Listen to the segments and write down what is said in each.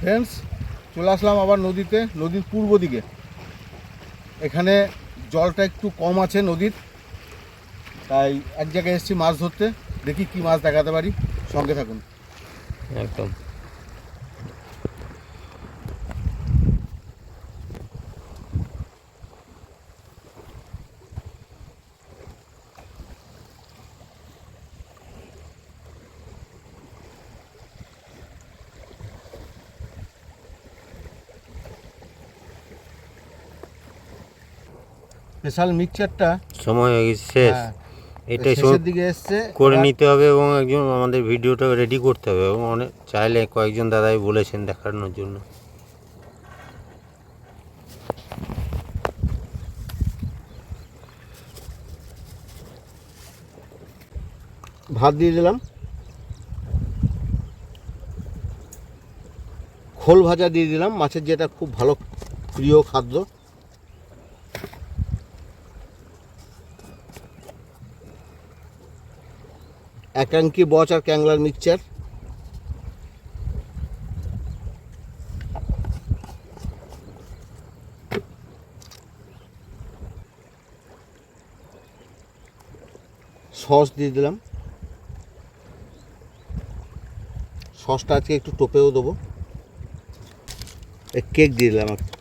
Friends, চলে আসলাম আবার নদীতে, নদীর পূর্ব দিকে। এখানে জলটা একটু কম আছে নদীর, তাই এক জায়গায় এসেছি মাছ ধরতে। দেখি কি মাছ দেখাতে পারি, সঙ্গে থাকুন। একদম স্পেশাল মিক্সচারটা সময় হয়ে গেছে শেষ। এটা শেষের দিকে এসছে, করে নিতে হবে এবং একজন আমাদের ভিডিওটা রেডি করতে হবে এবং অনেক চাইলে কয়েকজন দাদাই বলেছেন দেখানোর জন্য। ভাত দিয়ে দিলাম, খোল ভাজা দিয়ে দিলাম, মাছের যেটা খুব ভালো প্রিয় খাদ্য। একাঙ্কি বচ আর ক্যাংলার মিক্সচার। সস দিয়ে দিলাম, সসটা আজকে একটু টোপেও দেবো। কেক দিয়ে দিলাম একটা।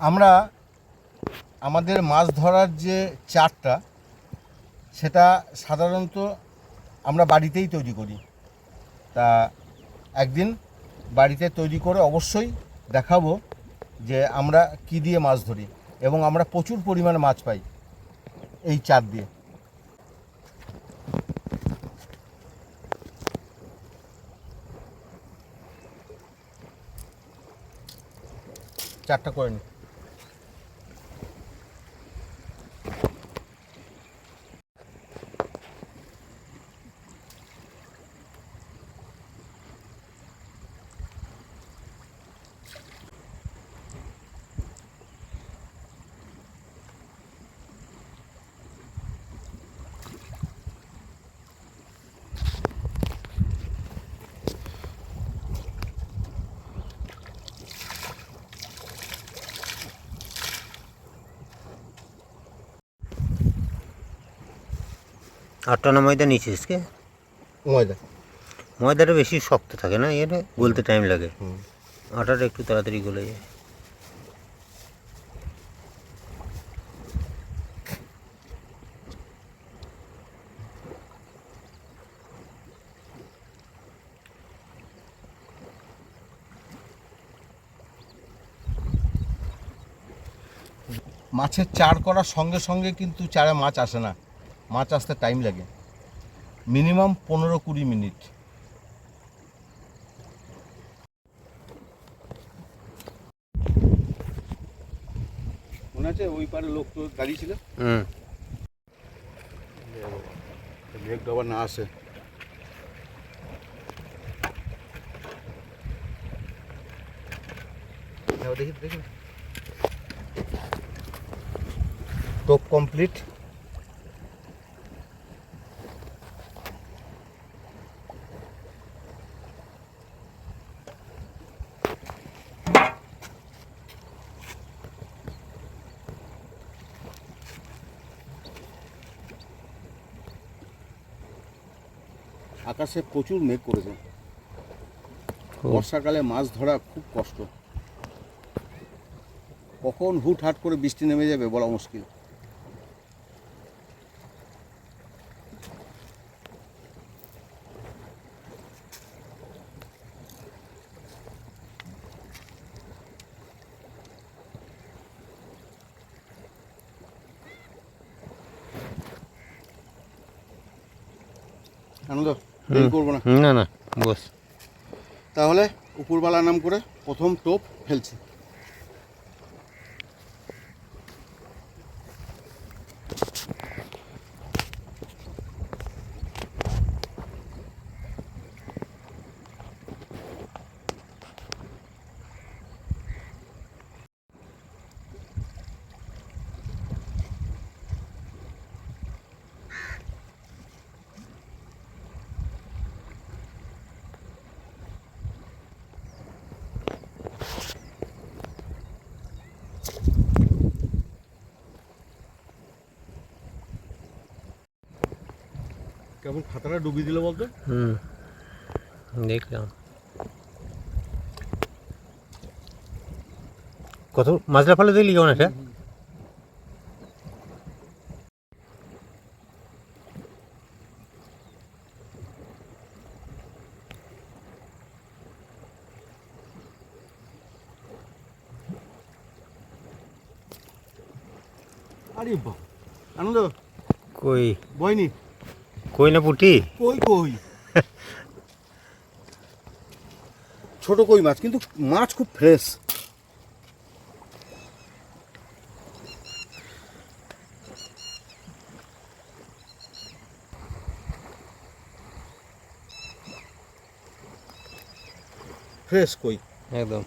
আমরা আমাদের মাছ ধরার যে চারটা, সেটা সাধারণত আমরা বাড়িতেই তৈরি করি। তা একদিন বাড়িতে তৈরি করে অবশ্যই দেখাবো যে আমরা কি দিয়ে মাছ ধরি, এবং আমরা প্রচুর পরিমাণে মাছ পাই এই চার দিয়ে। চারটা করে নি। আটটা না ময়দা নিয়েছিস কে? ময়দা, ময়দাটা বেশি শক্ত থাকে না, এটা গলতে টাইম লাগে। আটাটা একটু তাড়াতাড়ি গলে যায়। মাছের চার করার সঙ্গে সঙ্গে কিন্তু চারে মাছ আসে না, মাছ আসতে টাইম লাগে, মিনিমাম 15-20 মিনিট। মনে আছে ওই পারে লোক তো দাঁড়িয়ে ছিল, মেঘ আবার না আসে। দেখি দেখি, টোপ কমপ্লিট। আকাশে প্রচুর মেঘ করেছে, বর্ষাকালে মাছ ধরা খুব কষ্ট, কখন হুটহাট করে বৃষ্টি নেমে যাবে বলা মুশকিল। আনন্দ দেরি করবো না, না না বস। তাহলে উপরবালা নাম করে প্রথম টোপ ফেলছি। কেমন খাতাটা ডুবিয়ে দিল বলতো। দেখলাম কত মাছলা ফেলে দেখলি কেমন একটা। আরে বাহ, আনন্দ কই বয়নি, কই না পুটি। কই কই ছোট কই মাছ, কিন্তু মাছ খুব ফ্রেশ। ফ্রেশ কই একদম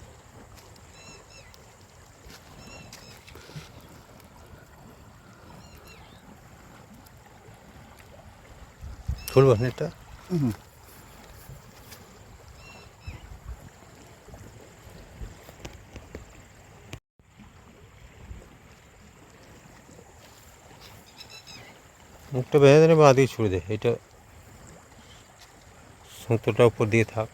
খুলবো নেটটা। মুখটা বেঁধে দিলে বা দিয়ে ছুড়ে দে, এটা সুতোটা উপর দিয়ে থাক।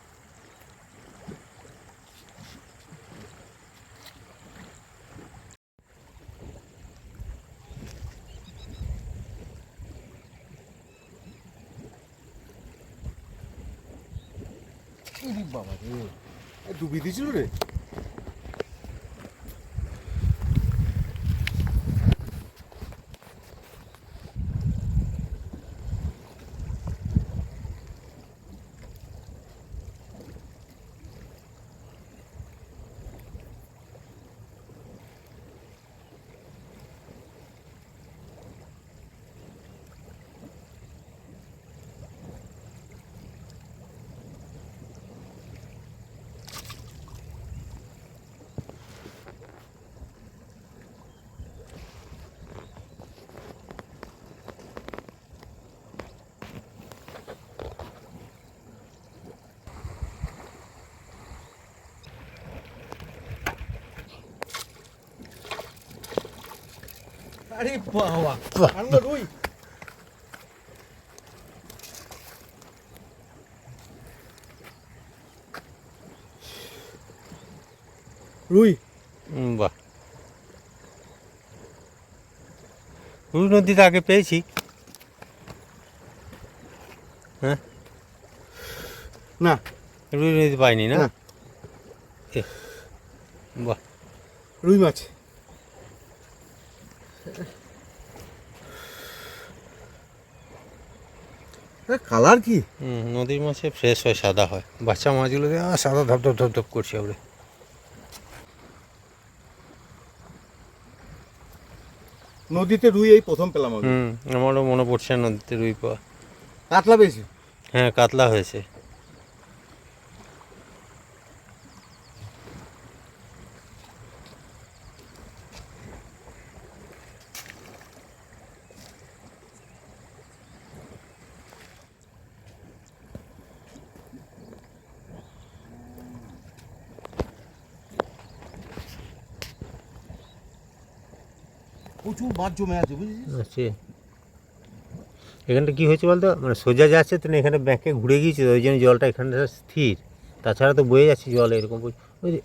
বাবা রে, ডুবিয়ে দিয়েছিল রে। আরে বাবা, আনন্দ রুই। রুই বাহ, রুই নদীতে আগে পেয়েছি। হ্যাঁ, না, রুই নদীতে পাইনি না। না। এ, বাহ, রুই মাছ। কালার কি, নদীর মাছে ফ্রেশ হয়, সাদা হয়। বাচ্চা মাছগুলো দিয়ে সাদা ধপ ধপ ধপ করছে আমরা। নদীতে রুই এই প্রথম পেলাম আমি। আমারও মনে পড়ছে নদীতে রুই পাওয়া। কাতলা পেয়েছি। হ্যাঁ, কাতলা হয়েছে। প্রচুর মাছ জমে আছে বুঝেছিস। আছে এখানটা কী হয়েছে বলতো, মানে সোজা যাচ্ছে তো না, এখানে ব্যাঁকে ঘুরে গিয়েছে, ওই জন্য জলটা এখানটা স্থির। তাছাড়া তো বয়ে যাচ্ছে জল এরকম। ওই যে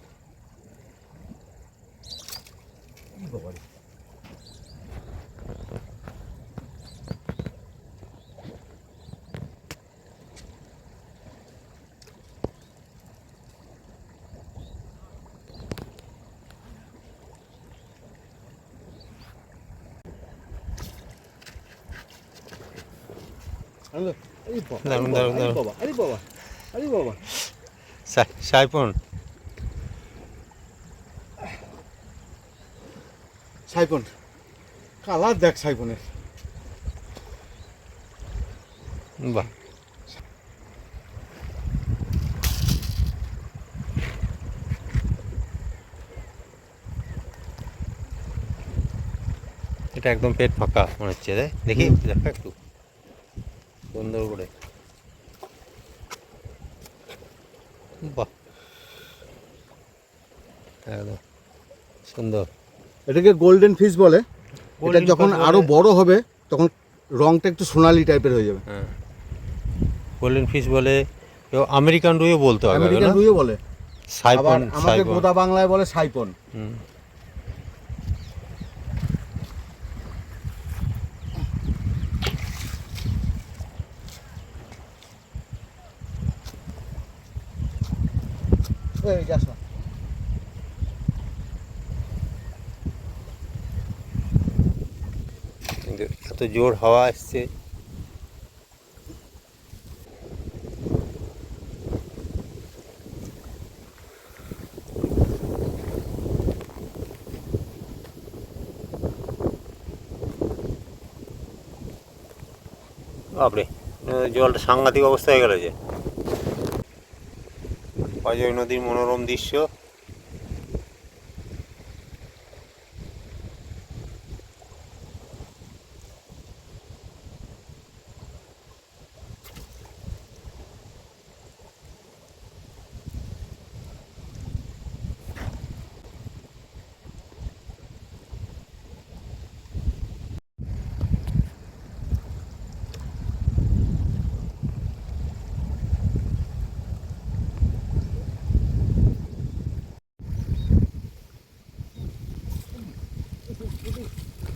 দারুণ দারুণ দারুণ। বাবা, আরে বাবা, আরে বাবা, সাইপন। সাইপন, কালার দেখ সাইপনের। বাহ, এটা একদম পেট ফাঁকা মনে হচ্ছে। দেখি দেখো একটু সুন্দর করে। বাহ, একদম সুন্দর। এটাকে গোল্ডেন ফিশ বলে। এটা Golden যখন fish আরো বলে। বড় হবে তখন রংটা একটু সোনালি টাইপের হয়ে যাবে। হ্যাঁ, গোল্ডেন ফিশ বলে, কেউ আমেরিকান রুইও বলতে হবে আমেরিকান রুইও বলে, সাইপন, আবার আমাদের সাইপন। গোদা বাংলায় বলে সাইপন। হুম। এই যাস না। কিন্তু এত জোর হাওয়া আসছে। বাপরে, জলটা সাংঘাতিক অবস্থা হয়ে গেল যে। অজয় নদীর মনোরম দৃশ্য।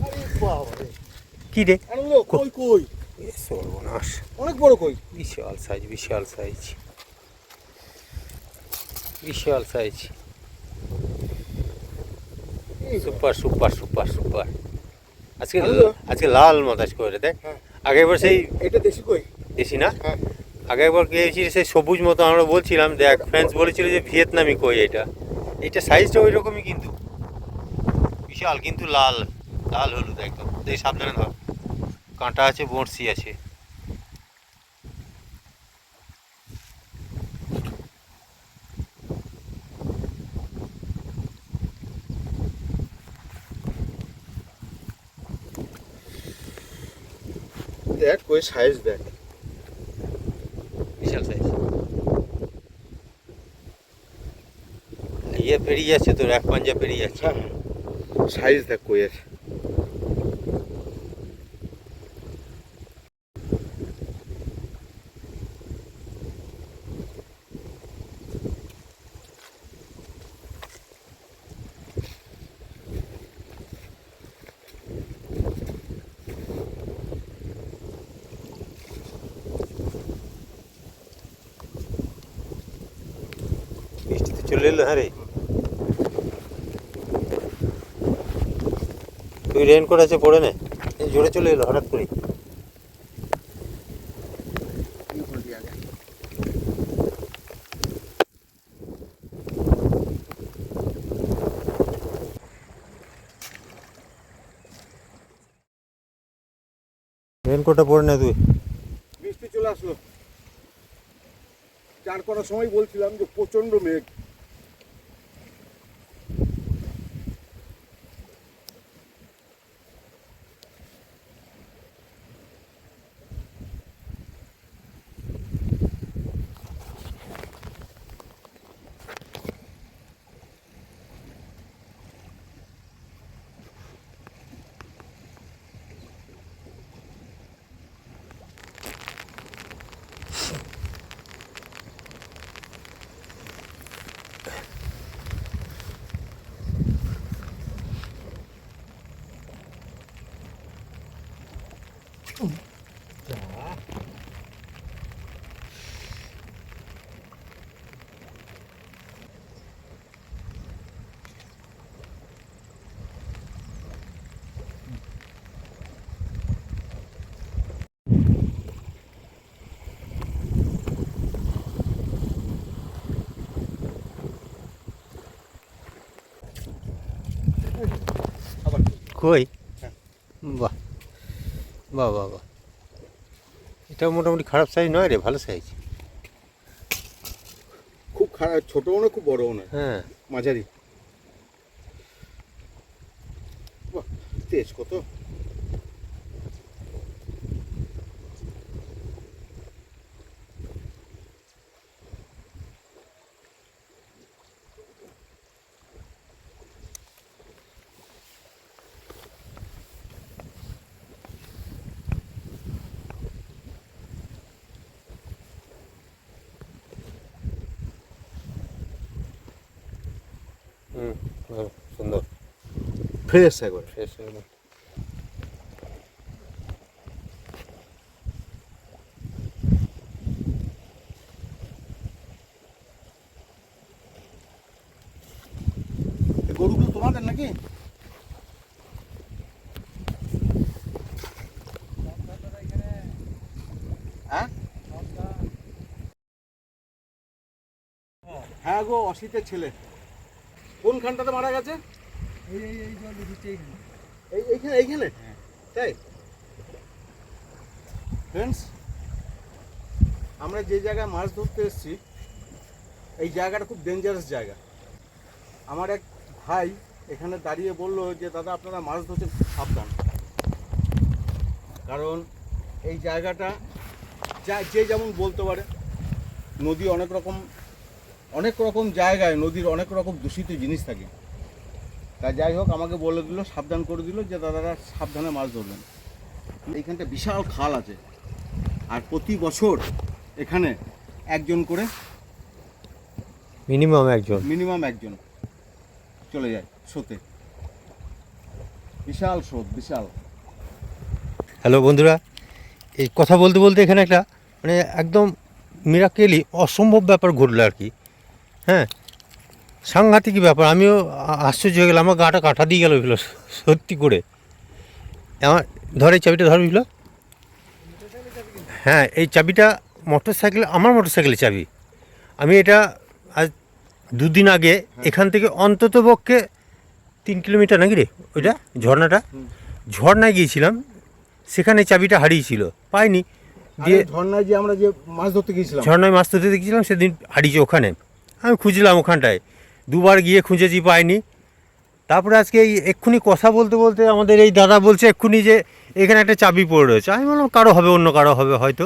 আরে বাবা রে, কি রে? আনন্দ কই কই, সর্বনাশ, অনেক বড় কই। বিশাল সাইজ, বিশাল সাইজ, বিশাল size. Super super super super. আজকে আজকে লাল মাতাস করে দেখ। হ্যাঁ। আগে একবার সেই এটা দেশি কই। দেশি না, হ্যাঁ। আগে একবার গিয়েছি সেই সবুজ মতো, আমরা বলছিলাম দেখ, ফ্রেন্ডস বলেছিল যে ভিয়েতনামি কই এটা। এইটা সাইজটা ওই রকমই কিন্তু বিশাল, কিন্তু লাল, লাল হলুদ একদম। এই সাবধানে ধর, কাঁটা আছে, বড়শি আছে। দেখ কই সাইজ দেখ, বিশাল সাইজ। ইয়ে পেরিয়ে যাচ্ছে তোর, এক পাঞ্জা পেরিয়ে যাচ্ছে। হ্যাঁ সাইজ দেখ কইয়ের। বৃষ্টি তো চলে এলো। হ্যাঁ রে, তুই রেনকোট আছে পরে নে, এই জোরে চলে এলো হঠাৎ করে। রেনকোটটা পরে নে তুই। বৃষ্টি চলে আসলো, চার করার সময় বলছিলাম যে প্রচন্ড মেঘ। কই? হ্যাঁ। বাহ বাহ বাহ বাহ, এটা মোটামুটি খারাপ সাইজ নয় রে, ভালো সাইজ। খুব খারাপ, ছোটও না খুব বড়ও না, হ্যাঁ, মাঝারি। বাহ, তেজ কত। ফ্রেশ একবার। ফ্রেশ একদম। এই গরুগুলো তোমাদের নাকি? হ্যাঁ হ্যাঁ গো, অসিতের ছেলে। কোনখানটাতে মারা গেছে? এইখানে এইখানে তাই ফ্রেন্ডস, আমরা যে জায়গায় মাছ ধরতে এসেছি এই জায়গাটা খুব ডেঞ্জারাস জায়গা। আমার এক ভাই এখানে দাঁড়িয়ে বললো যে দাদা আপনারা মাছ ধরতে খুব সাবধান, কারণ এই জায়গাটা যে যেমন বলতে পারে, নদী অনেক রকম জায়গায় নদীর অনেক রকম দূষিত জিনিস থাকে। তা যাই হোক, আমাকে বলে দিল, সাবধান করে দিল যে দাদারা সাবধানে মাছ ধরবেন। এইখানটা বিশাল খাল আছে, আর প্রতি বছর এখানে একজন করে মিনিমাম একজন চলে যায় স্রোতে। বিশাল স্রোত, বিশাল। হ্যালো বন্ধুরা, এই কথা বলতে বলতে এখানে একটা মানে একদম মিরাকেলি অসম্ভব ব্যাপার ঘটলো আর কি। হ্যাঁ, সাংঘাতিক ব্যাপার। আমিও আশ্চর্য হয়ে গেলাম, আমার গাটা কাঁটা দিয়ে গেল এগুলো সত্যি করে। আমার ধর এই চাবিটা, ধর এগুলো। হ্যাঁ, এই চাবিটা আমার মোটর সাইকেলের চাবি। আমি এটা আজ 2 দিন আগে এখান থেকে অন্তত পক্ষে 3 কিলোমিটার নাকি রে ওইটা ঝর্ণায় গিয়েছিলাম, সেখানে চাবিটা হারিয়েছিল, পাইনি। দিয়ে ঝর্ণায় যে আমরা যে মাছ ধরতে গিয়েছিলাম, সেদিন হারিয়েছে ওখানে। আমি খুঁজলাম ওখানটায়, 2 বার গিয়ে খুঁজেছি, পাইনি। তারপরে আজকে এই এক্ষুনি কথা বলতে বলতে আমাদের এই দাদা বলছে এক্ষুনি যে এখানে একটা চাবি পড়ে রয়েছে। আমি বললাম অন্য কারো হবে হয়তো।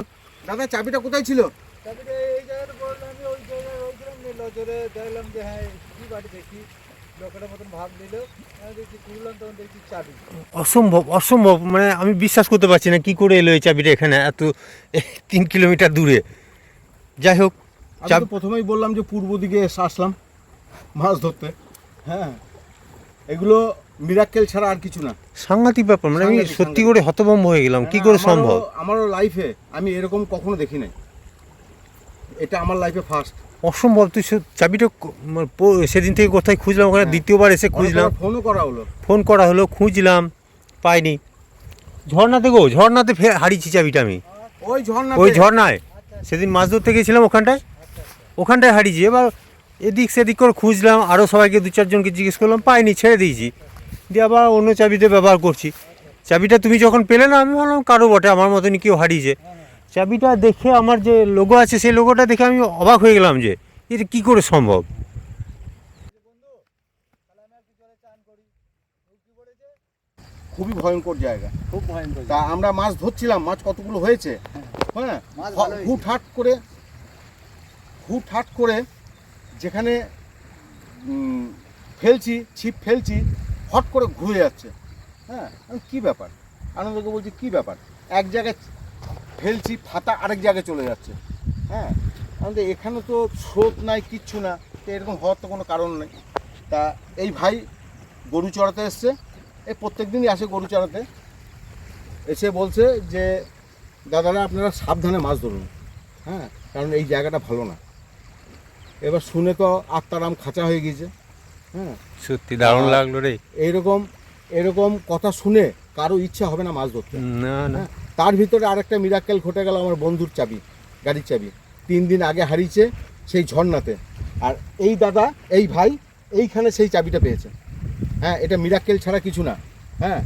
দাদা চাবিটা কোথায় ছিল? চাবিটা এই জায়গাটা বললাম, আমি ওই জায়গায় ওইখানে নজরে দেখলাম যে হ্যাঁ কি বাড়ি দেখি, লোকের মতন ভাব নিল, আমি দেখছি খুললাম, তখন দেখছি চাবি। অসম্ভব, মানে আমি বিশ্বাস করতে পারছি না, কি করে এলো এই চাবিটা এখানে এত 3 কিলোমিটার দূরে। যাই হোক, আমি তো প্রথমেই বললাম যে পূর্ব দিকে আসলাম মাছ ধরতে। হ্যাঁ, এগুলো মিরাক্কেল ছাড়া আর কিছু না। সাংঘাতিক ব্যাপার, মানে আমি সত্যি করে হতভম্ব হয়ে গেলাম, কি করে সম্ভব। আমারও লাইফে আমি এরকম কখনো দেখি নাই, এটা আমার লাইফে ফার্স্ট। অসম্ভব। তুই চাবিটা সেদিন থেকে কোথায় খুঁজলাম, ওখানে দ্বিতীয়বার এসে খুঁজলাম, ফোন করা হলো, খুঁজলাম, পাইনি। ঝর্ণাতে হারিয়েছি চাবিটা আমি, ওই ঝর্ণায় সেদিন মাছ ধরতে গেছিলাম, ওখানটায় হারিয়েছি। এবার এদিক সেদিক করে খুঁজলাম, আরও সবাইকে 2-4 জনকে জিজ্ঞেস করলাম, পাইনি, ছেড়ে দিয়েছি। দিয়ে আবার অন্য চাবিতে ব্যবহার করছি। চাবিটা তুমি যখন পেলে না, আমি ভাবলাম কারো বটে, আমার মতনই কেউ হারিয়েছে। চাবিটা দেখে, আমার যে লোগো আছে সেই লোগোটা দেখে আমি অবাক হয়ে গেলাম যে এটা কী করে সম্ভব। খুবই ভয়ঙ্কর জায়গা, খুব ভয়ঙ্কর। তা আমরা মাছ ধরছিলাম, মাছ কতগুলো হয়েছে। হ্যাঁ, হুটহাট করে যেখানে ছিপ ফেলছি, হট করে ঘুরে যাচ্ছে। হ্যাঁ, কী ব্যাপার, আনন্দকে বলছি কী ব্যাপার, এক জায়গায় ফেলছি, ফাতা আরেক জায়গায় চলে যাচ্ছে। হ্যাঁ, আমাদের এখানে তো স্রোত নাই, কিচ্ছু না, তো এরকম হওয়ার তো কোনো কারণ নেই। তা এই ভাই গরু চড়াতে এসছে, এই প্রত্যেক দিনই আসে গরু চড়াতে, এসে বলছে যে দাদারা আপনারা সাবধানে মাছ ধরুন। হ্যাঁ, কারণ এই জায়গাটা ভালো না। এবার শুনে তো আত্মারাম খাঁচা হয়ে গিয়েছে। হ্যাঁ, সত্যি দারুণ লাগলো রে। এরকম কথা শুনে কারো ইচ্ছা হবে না মাছ ধরতে। না, তার ভিতরে আরেকটা মিরাক্কেল ঘটে গেল। আমার বন্ধুর চাবি, গাড়ির চাবি 3 দিন আগে হারিয়েছে সেই ঝর্ণাতে, আর এই দাদা, এই ভাই এইখানে সেই চাবিটা পেয়েছে। হ্যাঁ, এটা মিরাক্কেল ছাড়া কিছু না। হ্যাঁ,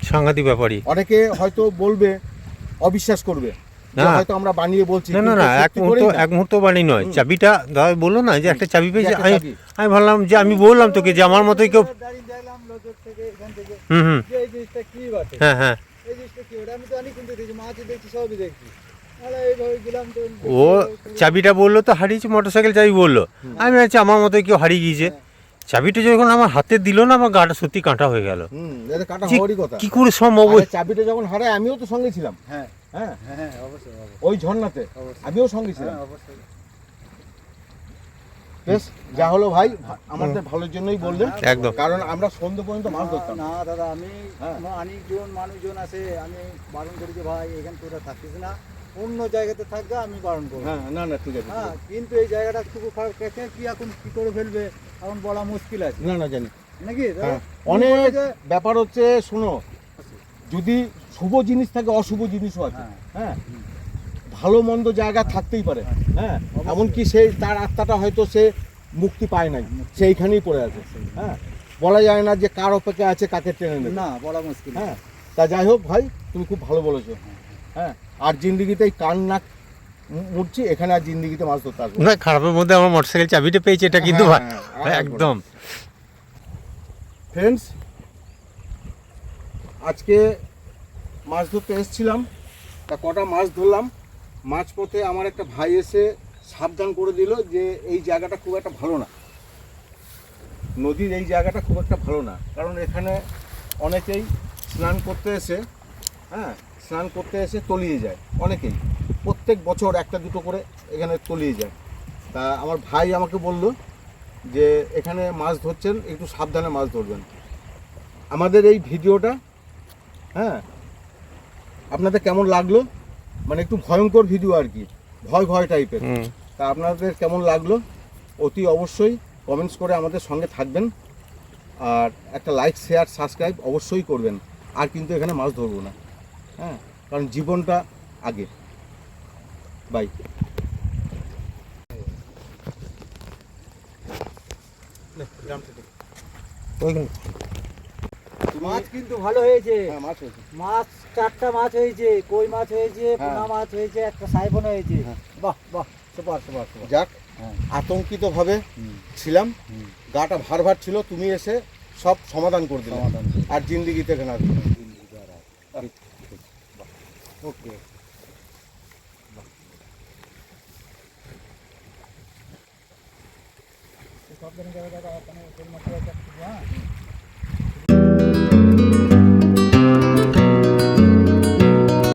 সাংঘাতিক ব্যাপারই। অনেকে হয়তো বলবে, অবিশ্বাস করবে, হয়তো আমরা বানিয়ে বলছি। না, এক মুহূর্ত বানিয়ে নয়। চাবিটা দাদা বললো না যে একটা চাবি পেয়েছে, আমি ভাবলাম যে, আমি বললাম তোকে যে আমার মতোই কেউ। হ্যাঁ, ও চাবিটা বললো তো হারিয়েছে, মোটরসাইকেল চাবি বললো। আমি ভাবছি আমার মতোই কেউ হারিয়ে গিয়েছে। চাবিটা যখন আমার হাতে দিল না, আমার গাটা সত্যি কাঁটা হয়ে গেল। কি করে সম্ভব? চাবিটা যখন হারায় আমিও তো সঙ্গে ছিলাম। হ্যাঁ, ওই ঝর্ণাতে আমিও সঙ্গে ছিলাম। বেশ যা হলো ভাই, আমাদের ভালোর জন্যই বললেন, একদম। কারণ আমরা সন্ধ্যে পর্যন্ত মাছ ধরতাম। না দাদা, আমি হ্যাঁ। অনেকজন মানুষজন আছে, আমি বারণ করি যে ভাই এখানে তোরা থাকিস না, অন্য জায়গাতে থাকবে, আমি বারণ করবো। হ্যাঁ, না না ঠিক আছে, ঠিক হ্যাঁ, আছে। কিন্তু এই জায়গাটা খুব খারাপ, কে কি এখন কি করে ফেলবে এখন বলা মুশকিল আছে না না জানি। নাকি দাদা? হ্যাঁ, তুমি অনেক বলে যে- ব্যাপার হচ্ছে, শোনো, যদি শুভ জিনিস থাকে অশুভ জিনিসও আছে। হ্যাঁ। হ্যাঁ, ভালো মন্দ জায়গা থাকতেই পারে। হ্যাঁ, এমনকি সেই তার আত্মাটা হয়তো সে মুক্তি পায় নাই, সেইখানেই পড়ে আছে। হ্যাঁ, বলা যায় না যে কার অপেক্ষা আছে কাকে টেনে নেবে। না, বলা মুশকিল। হ্যাঁ, তা যাই হোক ভাই, তুমি খুব ভালো বলেছো। হ্যাঁ, আর জিন্দিগিতে এই কান নাক মুড়ছি, এখানে আর জিন্দিগিতে মাছ ধরতে আসবো না। না, খারাপের মধ্যে আমার মোটরসাইকেল চাবিটা পেয়েছি, এটা কিন্তু হ্যাঁ, হ্যাঁ, একদম। ফ্রেন্ডস, আজকে মাছ ধরতে এসেছিলাম, তা কটা মাছ ধরলাম। মাঝপথে আমার একটা ভাই এসে সাবধান করে দিল যে এই জায়গাটা খুব একটা ভালো না, নদীর এই জায়গাটা খুব একটা ভালো না, কারণ এখানে অনেকেই স্নান করতে এসে, হ্যাঁ, স্নান করতে এসে তলিয়ে যায় অনেকেই, প্রত্যেক বছর একটা দুটো করে এখানে তলিয়ে যায়। তা আমার ভাই আমাকে বলল যে এখানে মাছ ধরছেন, একটু সাবধানে মাছ ধরবেন। আমাদের এই ভিডিওটা, হ্যাঁ, আপনাদের কেমন লাগলো? মানে একটু ভয়ঙ্কর ভিডিও আর কি, ভয় ভয় টাইপের। তা আপনাদের কেমন লাগলো অতি অবশ্যই কমেন্টস করে আমাদের সঙ্গে থাকবেন, আর একটা লাইক শেয়ার সাবস্ক্রাইব অবশ্যই করবেন। আর কিন্তু এখানে মাছ ধরবো না, হ্যাঁ, কারণ জীবনটা আগে। বাই। মাছ কিন্তু ভালো হয়েছে, হ্যাঁ, মাছ হয়েছে। মাছ 4টা মাছ হয়েছে, কই মাছ হয়েছে, হ্যাঁ। পোনা মাছ হয়েছে, একটা সাইফন হয়েছে। হ্যাঁ। বাহ বাহ, সুপার সুপার সুপার। যাক, হ্যাঁ। আতঙ্কিতভাবে হুম, ছিলাম, হুম। গাটা ভার ভার ছিল, তুমি এসে সব সমাধান করে দিলে। সমাধান করে। আর জিন্দিগিতে এখানে আসবো না। ওকে। সব জায়গায় দাদা, ওখানে মাছ আছে, হ্যাঁ।